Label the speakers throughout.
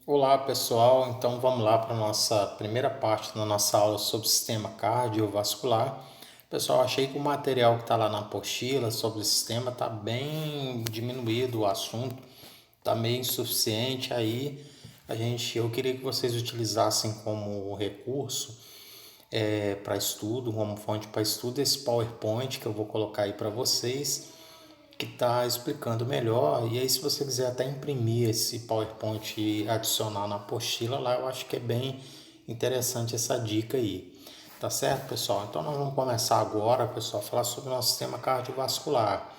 Speaker 1: Olá pessoal, então vamos lá para a nossa primeira parte da nossa aula sobre sistema cardiovascular. Pessoal, achei que o material que está lá na apostila sobre o sistema está bem diminuído, o assunto está meio insuficiente. Aí eu queria que vocês utilizassem como recurso para estudo, como fonte para estudo, esse PowerPoint que eu vou colocar aí para vocês, que está explicando melhor. E aí, se você quiser até imprimir esse PowerPoint e adicionar na apostila lá, eu acho que é bem interessante essa dica aí. Tá certo, pessoal? Então, nós vamos começar agora, pessoal, a falar sobre o nosso sistema cardiovascular.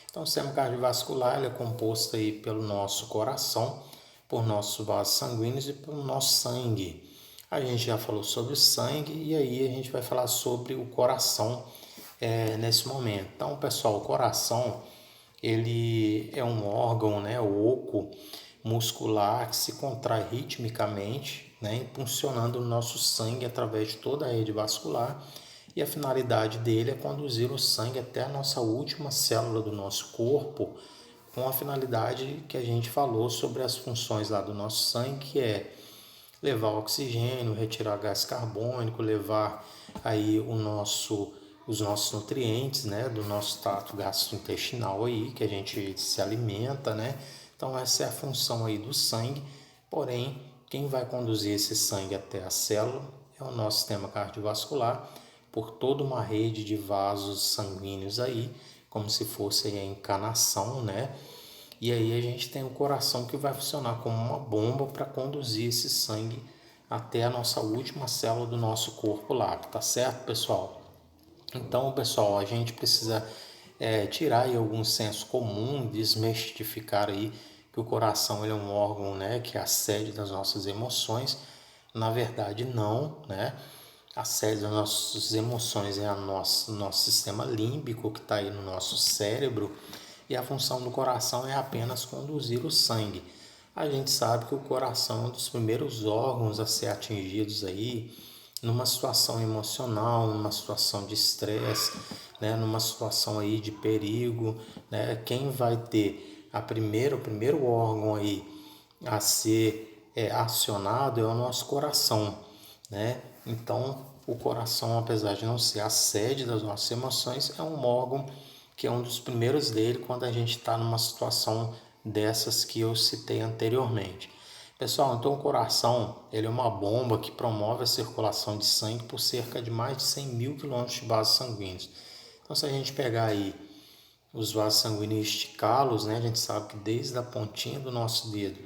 Speaker 1: Então, o sistema cardiovascular ele é composto aí pelo nosso coração, por nossos vasos sanguíneos e pelo nosso sangue. A gente já falou sobre o sangue e aí a gente vai falar sobre o coração nesse momento. Então, pessoal, o coração ele é um órgão, né, oco, muscular que se contrai ritmicamente, né, impulsionando o nosso sangue através de toda a rede vascular, e a finalidade dele é conduzir o sangue até a nossa última célula do nosso corpo, com a finalidade que a gente falou sobre as funções lá do nosso sangue, que é levar oxigênio, retirar gás carbônico, levar aí os nossos nutrientes, né, do nosso trato gastrointestinal aí, que a gente se alimenta, né? Então essa é a função aí do sangue. Porém, quem vai conduzir esse sangue até a célula é o nosso sistema cardiovascular, por toda uma rede de vasos sanguíneos aí, como se fosse a encanação, né? E aí a gente tem o coração que vai funcionar como uma bomba para conduzir esse sangue até a nossa última célula do nosso corpo lá, tá certo, pessoal? Então, pessoal, a gente precisa tirar aí algum senso comum, desmistificar aí que o coração ele é um órgão, né, que é a sede das nossas emoções. Na verdade, não, né? A sede das nossas emoções é nosso sistema límbico que está aí no nosso cérebro, e a função do coração é apenas conduzir o sangue. A gente sabe que o coração é um dos primeiros órgãos a ser atingidos aí numa situação emocional, numa situação de estresse, né, numa situação aí de perigo, né? Quem vai ter o primeiro órgão aí a ser acionado é o nosso coração, né? Então, o coração, apesar de não ser a sede das nossas emoções, é um órgão que é um dos primeiros dele quando a gente está numa situação dessas que eu citei anteriormente. Pessoal, então o coração ele é uma bomba que promove a circulação de sangue por cerca de mais de 100 mil quilômetros de vasos sanguíneos. Então, se a gente pegar aí os vasos sanguíneos e esticá-los, né, a gente sabe que desde a pontinha do nosso dedo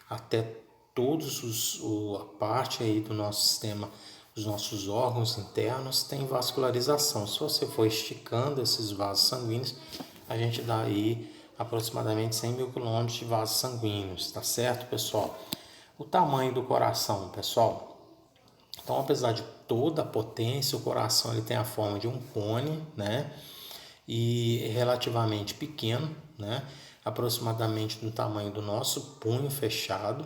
Speaker 1: até a parte aí do nosso sistema, os nossos órgãos internos tem vascularização. Se você for esticando esses vasos sanguíneos, a gente dá aí aproximadamente 100 mil quilômetros de vasos sanguíneos, tá certo, pessoal? O tamanho do coração, pessoal. Então, apesar de toda a potência, o coração ele tem a forma de um cone, né? E relativamente pequeno, né? Aproximadamente do tamanho do nosso punho fechado.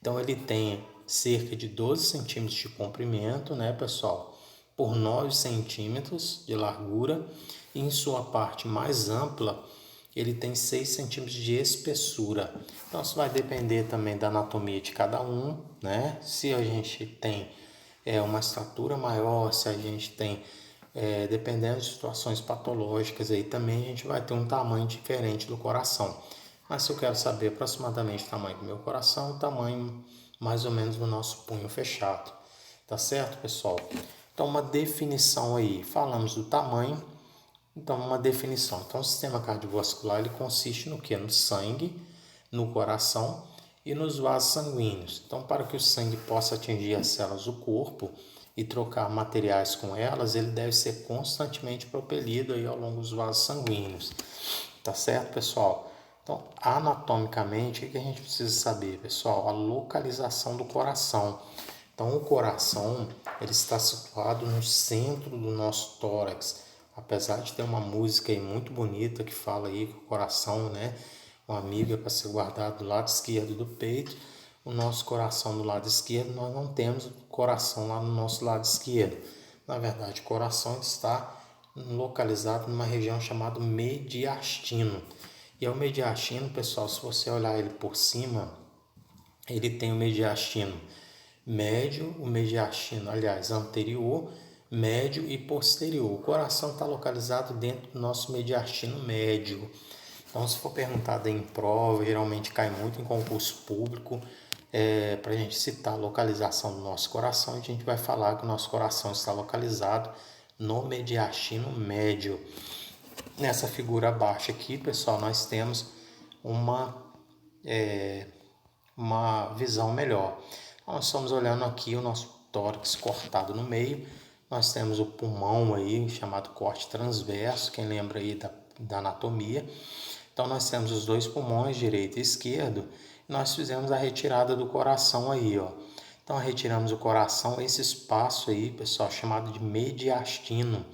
Speaker 1: Então ele tem cerca de 12 centímetros de comprimento, né, pessoal? Por 9 centímetros de largura, e em sua parte mais ampla ele tem 6 centímetros de espessura. Então isso vai depender também da anatomia de cada um, né? Se a gente tem uma estatura maior, se a gente tem dependendo de situações patológicas, aí também a gente vai ter um tamanho diferente do coração. Mas se eu quero saber aproximadamente o tamanho do meu coração, o tamanho mais ou menos do nosso punho fechado. Tá certo, pessoal? Então, uma definição aí. Falamos do tamanho, então uma definição. Então, o sistema cardiovascular ele consiste no que? No sangue, no coração e nos vasos sanguíneos. Então, para que o sangue possa atingir as células do corpo e trocar materiais com elas, ele deve ser constantemente propelido aí ao longo dos vasos sanguíneos. Tá certo, pessoal? Então, anatomicamente, o que a gente precisa saber, pessoal? A localização do coração. Então, o coração ele está situado no centro do nosso tórax. Apesar de ter uma música aí muito bonita que fala aí que o coração, né, uma amiga para ser guardado do lado esquerdo do peito, o nosso coração do lado esquerdo, nós não temos o coração lá no nosso lado esquerdo. Na verdade, o coração está localizado numa região chamada mediastino. E é o mediastino, pessoal, se você olhar ele por cima, ele tem o mediastino médio, o mediastino, aliás, anterior, médio e posterior. O coração está localizado dentro do nosso mediastino médio. Então, se for perguntado em prova, geralmente cai muito em concurso público, para a gente citar a localização do nosso coração, a gente vai falar que o nosso coração está localizado no mediastino médio. Nessa figura abaixo aqui, pessoal, nós temos uma visão melhor. Nós estamos olhando aqui o nosso tórax cortado no meio. Nós temos o pulmão aí, chamado corte transverso, quem lembra aí da anatomia. Então nós temos os dois pulmões, direito e esquerdo. E nós fizemos a retirada do coração aí, ó. Então retiramos o coração, esse espaço aí, pessoal, chamado de mediastino.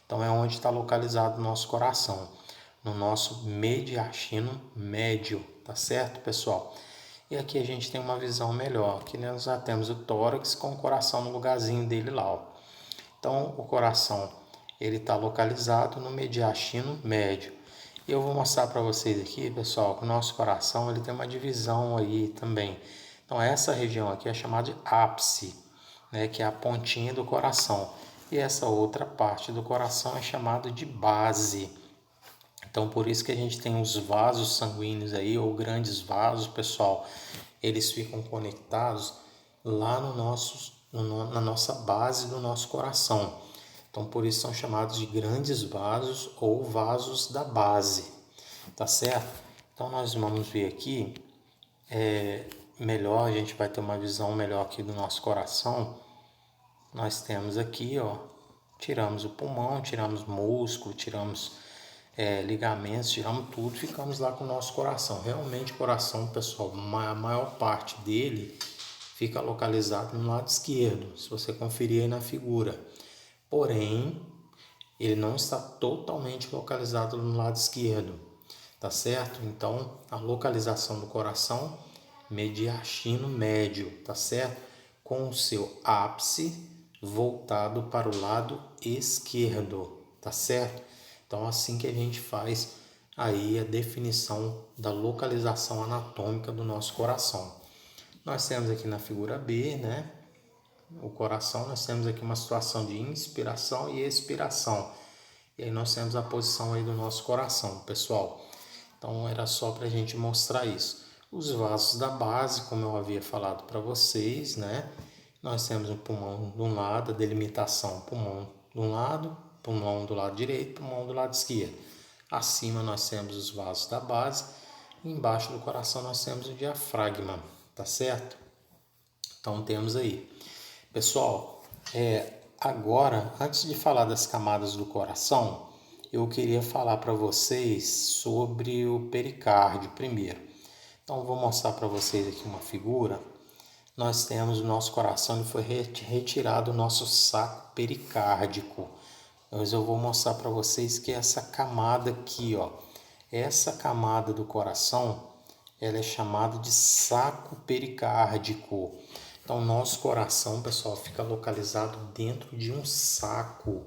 Speaker 1: Então é onde está localizado o nosso coração, no nosso mediastino médio, tá certo, pessoal? E aqui a gente tem uma visão melhor. Aqui nós já temos o tórax com o coração no lugarzinho dele lá, ó. Então o coração ele está localizado no mediastino médio. E eu vou mostrar para vocês aqui, pessoal, que o nosso coração ele tem uma divisão aí também. Então essa região aqui é chamada de ápice, né, que é a pontinha do coração. E essa outra parte do coração é chamada de base. Então por isso que a gente tem os vasos sanguíneos aí, ou grandes vasos, pessoal. Eles ficam conectados lá na nossa base do nosso coração. Então por isso são chamados de grandes vasos ou vasos da base, tá certo? Então nós vamos ver aqui, melhor, a gente vai ter uma visão melhor aqui do nosso coração. Nós temos aqui, ó, tiramos o pulmão, tiramos músculo, tiramos ligamentos, tiramos tudo, ficamos lá com o nosso coração. Realmente o coração, pessoal, a maior parte dele fica localizado no lado esquerdo, se você conferir aí na figura. Porém, ele não está totalmente localizado no lado esquerdo, tá certo? Então, a localização do coração, mediastino médio, tá certo? Com o seu ápice voltado para o lado esquerdo, tá certo? Então, assim que a gente faz aí a definição da localização anatômica do nosso coração. Nós temos aqui na figura B, né? O coração, nós temos aqui uma situação de inspiração e expiração. E aí nós temos a posição aí do nosso coração, pessoal. Então era só para a gente mostrar isso. Os vasos da base, como eu havia falado para vocês, né? Nós temos o pulmão de um lado, a delimitação, pulmão de um lado, pulmão do lado direito, pulmão do lado esquerdo. Acima nós temos os vasos da base, e embaixo do coração nós temos o diafragma, tá certo? Então temos aí. Pessoal, agora, antes de falar das camadas do coração, eu queria falar para vocês sobre o pericárdio primeiro. Então, vou mostrar para vocês aqui uma figura. Nós temos o nosso coração e foi retirado o nosso saco pericárdico. Mas eu vou mostrar para vocês que essa camada aqui, ó, essa camada do coração, ela é chamada de saco pericárdico. Então, nosso coração, pessoal, fica localizado dentro de um saco.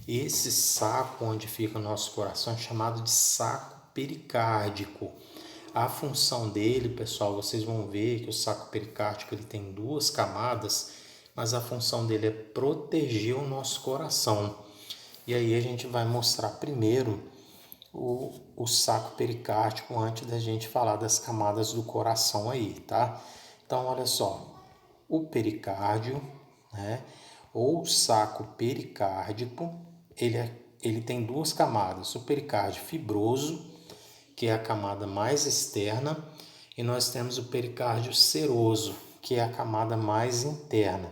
Speaker 1: Esse saco onde fica o nosso coração é chamado de saco pericárdico. A função dele, pessoal, vocês vão ver que o saco pericárdico ele tem duas camadas, mas a função dele é proteger o nosso coração. E aí a gente vai mostrar primeiro o saco pericárdico antes da gente falar das camadas do coração aí, tá? Então, olha só. O pericárdio, né, ou saco pericárdico, ele tem duas camadas. O pericárdio fibroso, que é a camada mais externa, e nós temos o pericárdio seroso, que é a camada mais interna.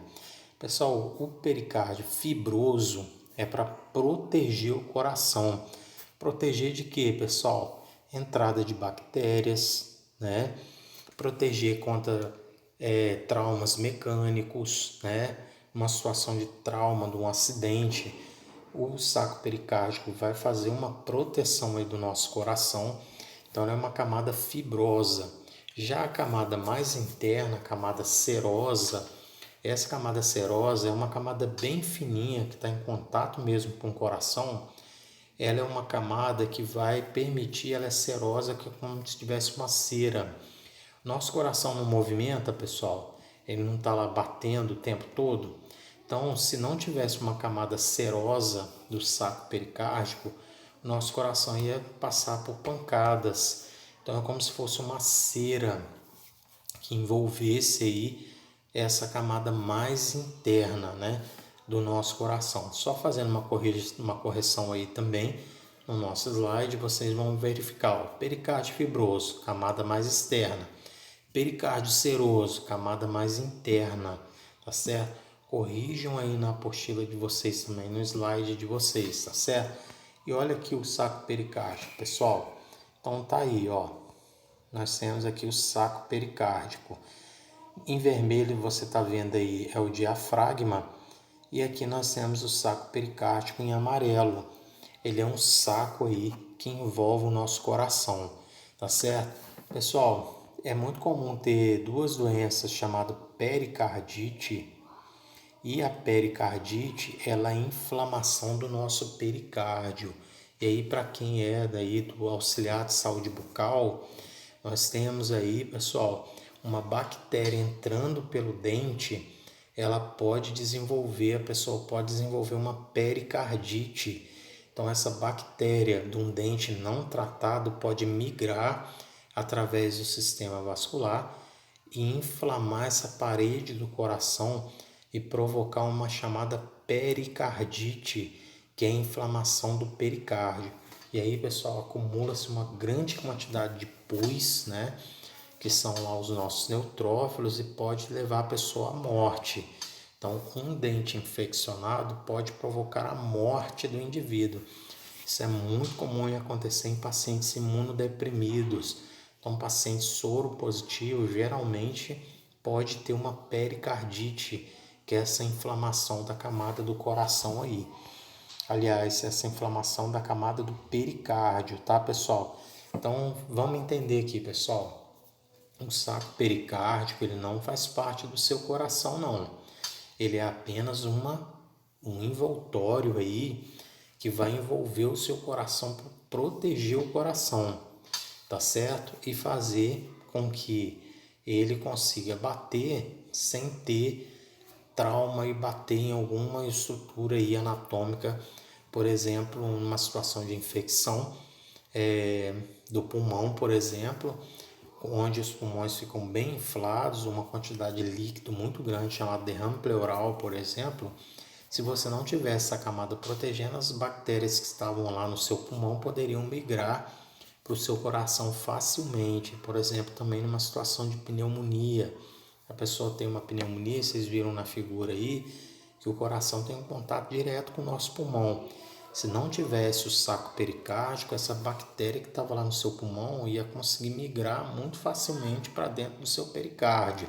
Speaker 1: Pessoal, o pericárdio fibroso é para proteger o coração. Proteger de quê, pessoal? Entrada de bactérias, né? Proteger contra traumas mecânicos, né? Uma situação de trauma, de um acidente. O saco pericárdico vai fazer uma proteção aí do nosso coração. Então, ela é uma camada fibrosa. Já a camada mais interna, a camada serosa, essa camada serosa é uma camada bem fininha, que está em contato mesmo com o coração. Ela é uma camada que vai permitir, ela é serosa, que é como se tivesse uma cera. Nosso coração não movimenta, pessoal, ele não está lá batendo o tempo todo. Então, se não tivesse uma camada serosa do saco pericárdico, nosso coração ia passar por pancadas. Então, é como se fosse uma cera que envolvesse aí essa camada mais interna, né, do nosso coração. Só fazendo uma correção aí também no nosso slide, vocês vão verificar, ó, pericárdio fibroso, camada mais externa, pericárdio seroso, camada mais interna, tá certo? Corrijam aí na apostila de vocês também, no slide de vocês, tá certo? E olha aqui o saco pericárdico, pessoal. Então tá aí, ó. Nós temos aqui o saco pericárdico. Em vermelho você está vendo aí é o diafragma e aqui nós temos o saco pericárdico em amarelo. Ele é um saco aí que envolve o nosso coração, tá certo? Pessoal, é muito comum ter duas doenças chamadas pericardite e a pericardite ela é a inflamação do nosso pericárdio. E aí para quem é daí do auxiliar de saúde bucal, nós temos aí, pessoal, uma bactéria entrando pelo dente, ela pode desenvolver, a pessoa pode desenvolver uma pericardite. Então essa bactéria de um dente não tratado pode migrar através do sistema vascular e inflamar essa parede do coração e provocar uma chamada pericardite, que é a inflamação do pericárdio. E aí, pessoal, acumula-se uma grande quantidade de pus, né, que são lá os nossos neutrófilos e pode levar a pessoa à morte. Então, um dente infeccionado pode provocar a morte do indivíduo. Isso é muito comum em acontecer em pacientes imunodeprimidos. Então, paciente soro positivo geralmente pode ter uma pericardite, que é essa inflamação da camada do coração aí. Aliás, essa inflamação da camada do pericárdio, tá, pessoal? Então, vamos entender aqui, pessoal. O saco pericárdico, ele não faz parte do seu coração, não. Ele é apenas um envoltório aí que vai envolver o seu coração para proteger o coração, tá certo? E fazer com que ele consiga bater sem ter trauma e bater em alguma estrutura aí anatômica, por exemplo, numa situação de infecção do pulmão, por exemplo, onde os pulmões ficam bem inflados, uma quantidade de líquido muito grande, chamado derrame pleural, por exemplo. Se você não tivesse essa camada protegendo, as bactérias que estavam lá no seu pulmão poderiam migrar para o seu coração facilmente. Por exemplo, também numa situação de pneumonia. A pessoa tem uma pneumonia, vocês viram na figura aí, que o coração tem um contato direto com o nosso pulmão. Se não tivesse o saco pericárdico, essa bactéria que estava lá no seu pulmão ia conseguir migrar muito facilmente para dentro do seu pericárdio,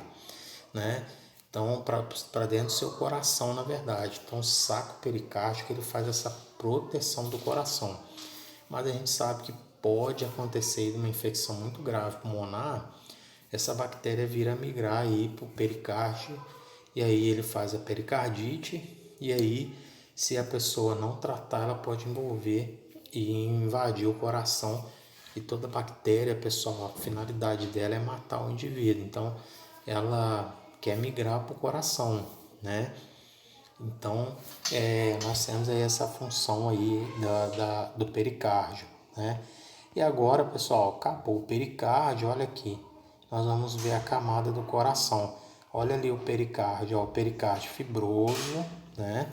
Speaker 1: né? Então, para dentro do seu coração, na verdade. Então, o saco pericárdico ele faz essa proteção do coração. Mas a gente sabe que pode acontecer uma infecção muito grave pulmonar, essa bactéria vira migrar aí para o pericárdio e aí ele faz a pericardite e aí se a pessoa não tratar ela pode envolver e invadir o coração e toda bactéria, pessoal, a finalidade dela é matar o indivíduo, então ela quer migrar para o coração, né? Então nós temos aí essa função aí do pericárdio, né? E agora, pessoal, acabou o pericárdio, olha aqui, nós vamos ver a camada do coração. Olha ali o pericárdio, ó, o pericárdio fibroso, né?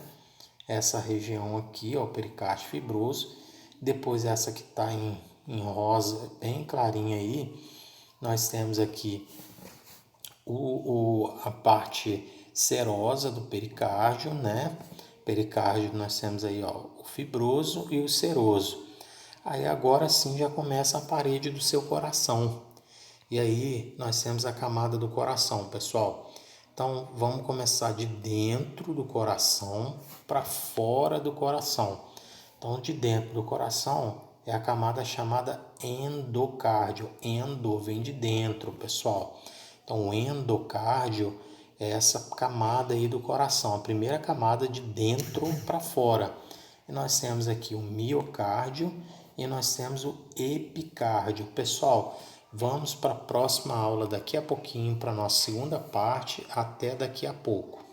Speaker 1: Essa região aqui, ó, o pericárdio fibroso. Depois essa que está em rosa, bem clarinha aí, nós temos aqui a parte serosa do pericárdio, né? Pericárdio nós temos aí, ó, o fibroso e o seroso. Aí agora sim já começa a parede do seu coração. E aí nós temos a camada do coração, pessoal. Então vamos começar de dentro do coração para fora do coração. Então de dentro do coração é a camada chamada endocárdio. Endo vem de dentro, pessoal. Então o endocárdio é essa camada aí do coração, a primeira camada de dentro para fora. E nós temos aqui o miocárdio e nós temos o epicárdio. Pessoal, Vamos para a próxima aula daqui a pouquinho, para a nossa segunda parte. Até daqui a pouco.